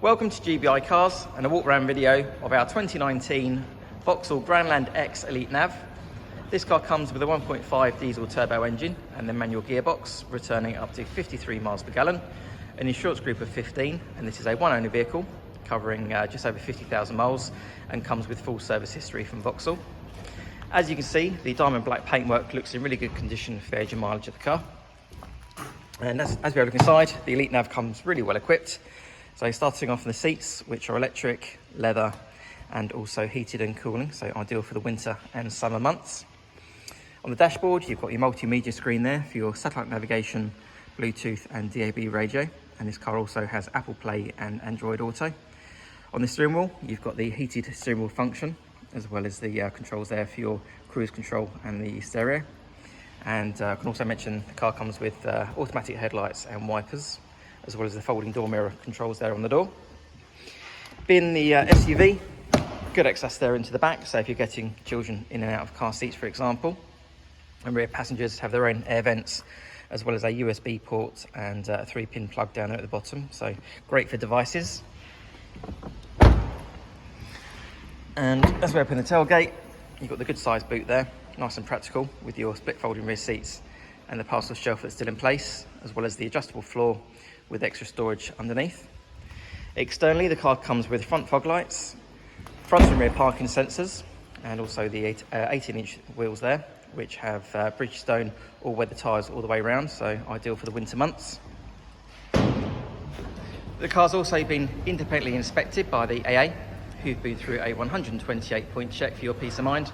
Welcome to GBI Cars and a walk around video of our 2019 Vauxhall Grandland X Elite Nav. This car comes with a 1.5 diesel turbo engine and the manual gearbox, returning up to 53 miles per gallon, an insurance group of 15, and this is a one owner vehicle covering just over 50,000 miles and comes with full service history from Vauxhall. As you can see, the diamond black paintwork looks in really good condition for the age and mileage of the car. And as we look inside, the Elite Nav comes really well equipped. So starting off in the seats, which are electric, leather, and also heated and cooling, so ideal for the winter and summer months. On the dashboard, you've got your multimedia screen there for your satellite navigation, Bluetooth and DAB radio, and this car also has Apple Play and Android Auto. On the steering wheel, you've got the heated steering wheel function, as well as the controls there for your cruise control and the stereo. And I can also mention the car comes with automatic headlights and wipers, as well as the folding door mirror controls there on the door. Being the SUV, good access there into the back, so if you're getting children in and out of car seats, for example. And rear passengers have their own air vents, as well as a USB port and a 3-pin plug down there at the bottom, so great for devices. And as we open the tailgate, you've got the good sized boot there, nice and practical with your split folding rear seats and the parcel shelf that's still in place, as well as the adjustable floor with extra storage underneath. Externally, the car comes with front fog lights, front and rear parking sensors, and also the 18-inch wheels there, which have Bridgestone all-weather tyres all the way around, so ideal for the winter months. The car's also been independently inspected by the AA, who've been through a 128-point check for your peace of mind,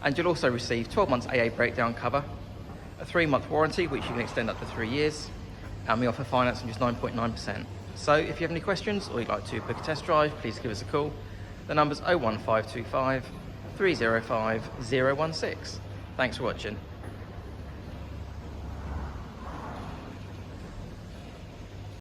and you'll also receive 12 months AA breakdown cover, a 3-month warranty which you can extend up to 3 years, and we offer finance on just 9.9%. So if you have any questions or you'd like to book a test drive, please give us a call. The number's 01525 305 016. Thanks for watching.